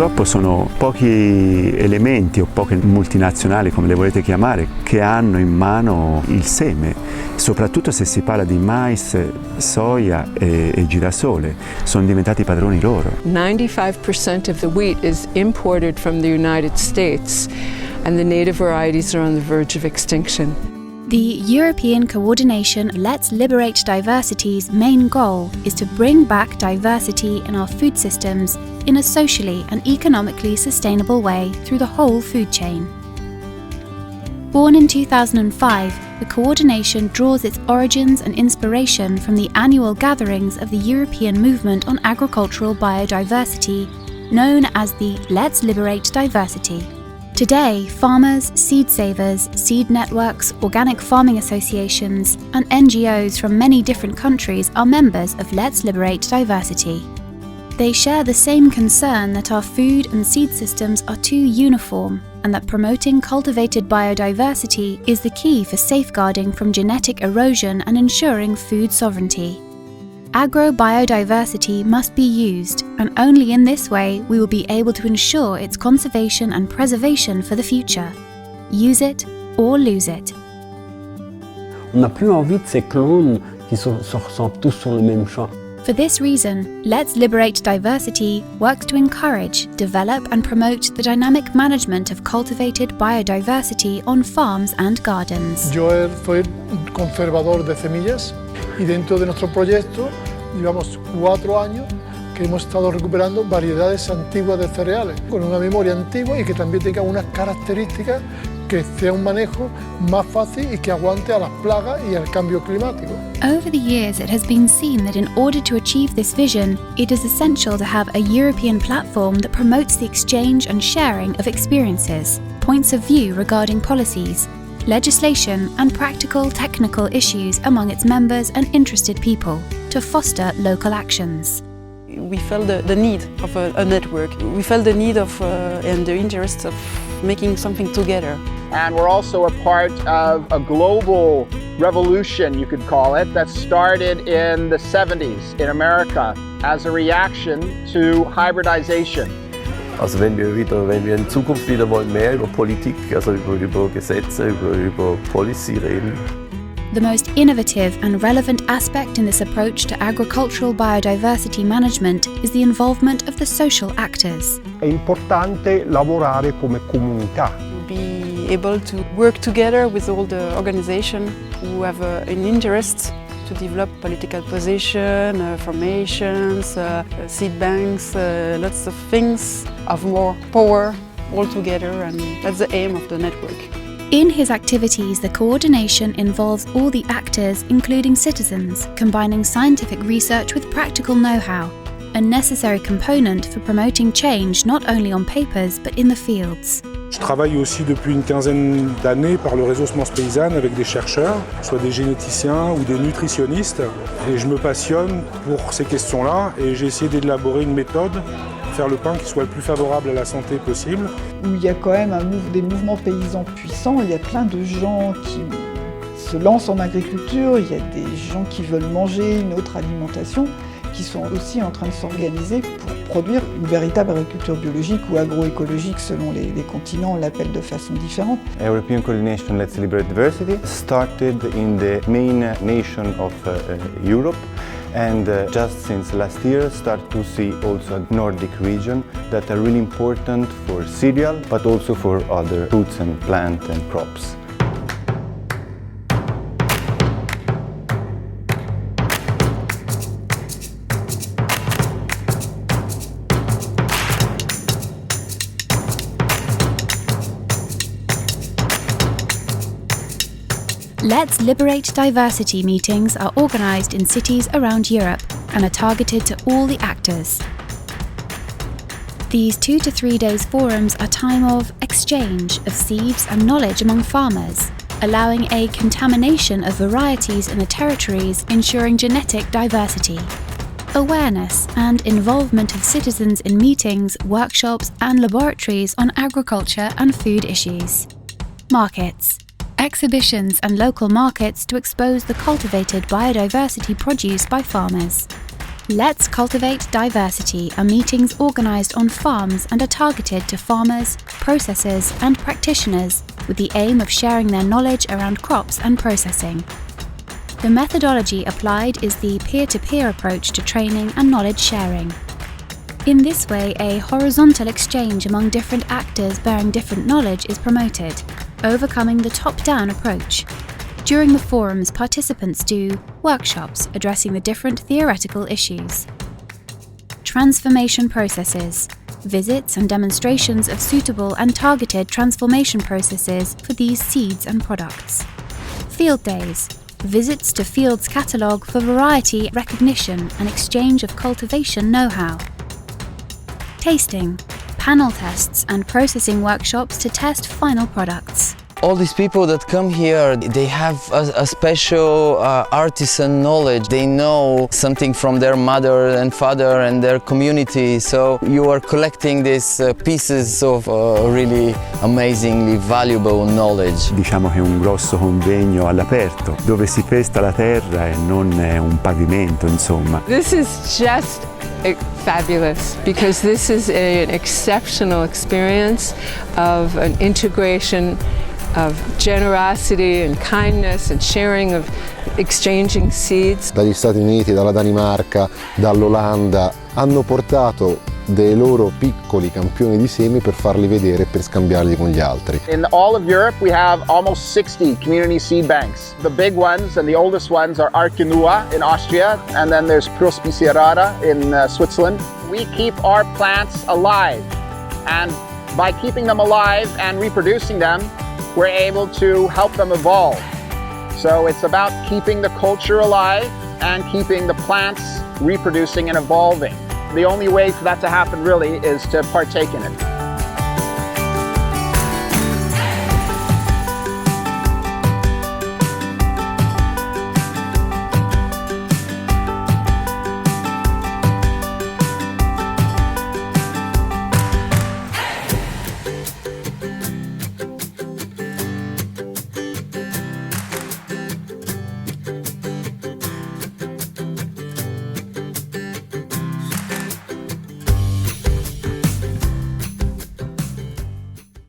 Purtroppo sono pochi elementi o poche multinazionali, come le volete chiamare, che hanno in mano il seme, soprattutto se si parla di mais, soia e girasole. Sono diventati padroni loro. 95% of the wheat is imported from the United States, and the native varieties are on the verge of extinction. The European coordination Let's Liberate Diversity's main goal is to bring back diversity in our food systems in a socially and economically sustainable way through the whole food chain. Born in 2005, the coordination draws its origins and inspiration from the annual gatherings of the European Movement on Agricultural Biodiversity, known as the Let's Liberate Diversity. Today, farmers, seed savers, seed networks, organic farming associations, and NGOs from many different countries are members of Let's Liberate Diversity. They share the same concern that our food and seed systems are too uniform, and that promoting cultivated biodiversity is the key for safeguarding from genetic erosion and ensuring food sovereignty. Agrobiodiversity must be used, and only in this way we will be able to ensure its conservation and preservation for the future. Use it or lose it. On n'a plus envie de ces clones qui se ressemblent tous sur le même champ. For this reason, Let's Liberate Diversity works to encourage, develop and promote the dynamic management of cultivated biodiversity on farms and gardens. Yo soy conservador de semillas y dentro de nuestro proyecto llevamos 4 años que hemos estado recuperando variedades antiguas de cereales con una memoria antigua y que también tenga unas características que sea un manejo más fácil y que aguante a las plagas y al cambio climático. Over the years, it has been seen that in order to achieve this vision, it is essential to have a European platform that promotes the exchange and sharing of experiences, points of view regarding policies, legislation and practical technical issues among its members and interested people to foster local actions. We felt the need of a network. We felt the need of and the interest of making something together. And we're also a part of a global revolution, you could call it, that started in the 70s in America as a reaction to hybridization. Also wenn wir in Zukunft wieder wollen mehr über Politik, also über Gesetze, über Policy reden. The most innovative and relevant aspect in this approach to agricultural biodiversity management is the involvement of the social actors. È importante lavorare come comunità. Be able to work together with all the organizations who have an interest to develop political position, formations, seed banks, lots of things, have more power all together, and that's the aim of the network. In his activities, the coordination involves all the actors, including citizens, combining scientific research with practical know-how, a necessary component for promoting change not only on papers but in the fields. Je travaille aussi depuis une quinzaine d'années par le réseau Semences Paysannes avec des chercheurs, soit des généticiens ou des nutritionnistes, et je me passionne pour ces questions-là et j'ai essayé d'élaborer une méthode pour faire le pain qui soit le plus favorable à la santé possible. Où il y a quand même des mouvements paysans puissants, il y a plein de gens qui se lancent en agriculture, il y a des gens qui veulent manger une autre alimentation, qui sont aussi en train de s'organiser pour produire une véritable agriculture biologique ou agroécologique selon les continents, on l'appelle de façon différente. European Coordination Let's Liberate Diversity started in the main nation of Europe, and just since last year start to see also Nordic region that are really important for cereal but also for other fruits and plants and crops. Let's Liberate Diversity meetings are organised in cities around Europe and are targeted to all the actors. These 2 to 3 days forums are time of exchange of seeds and knowledge among farmers, allowing a contamination of varieties in the territories, ensuring genetic diversity. Awareness and involvement of citizens in meetings, workshops and laboratories on agriculture and food issues. Markets. Exhibitions and local markets to expose the cultivated biodiversity produced by farmers. Let's Cultivate Diversity are meetings organised on farms and are targeted to farmers, processors and practitioners with the aim of sharing their knowledge around crops and processing. The methodology applied is the peer-to-peer approach to training and knowledge sharing. In this way, a horizontal exchange among different actors bearing different knowledge is promoted, overcoming the top-down approach. During the forums, participants do workshops addressing the different theoretical issues. Transformation processes, visits and demonstrations of suitable and targeted transformation processes for these seeds and products. Field days, visits to fields catalogue for variety recognition and exchange of cultivation know-how. Tasting, panel tests and processing workshops to test final products. All these people that come here, they have a special artisan knowledge. They know something from their mother and father and their community. So you are collecting these pieces of really amazingly valuable knowledge. Diciamo che è un grosso convegno all'aperto, dove si pesta la terra e non è un pavimento, insomma. This is just fabulous because this is an exceptional experience of an integration of generosity and kindness and sharing of exchanging seeds. Dagli Stati Uniti, dalla Danimarca, dall'Olanda hanno portato dei loro piccoli campioni di semi per farli vedere e per scambiarli con gli altri. In all of Europe we have almost 60 community seed banks. The big ones and the oldest ones are Arkenua in Austria, and then there's Prospicia Rara in Switzerland. We keep our plants alive, and by keeping them alive and reproducing them, we're able to help them evolve. So it's about keeping the culture alive and keeping the plants reproducing and evolving. The only way for that to happen really is to partake in it.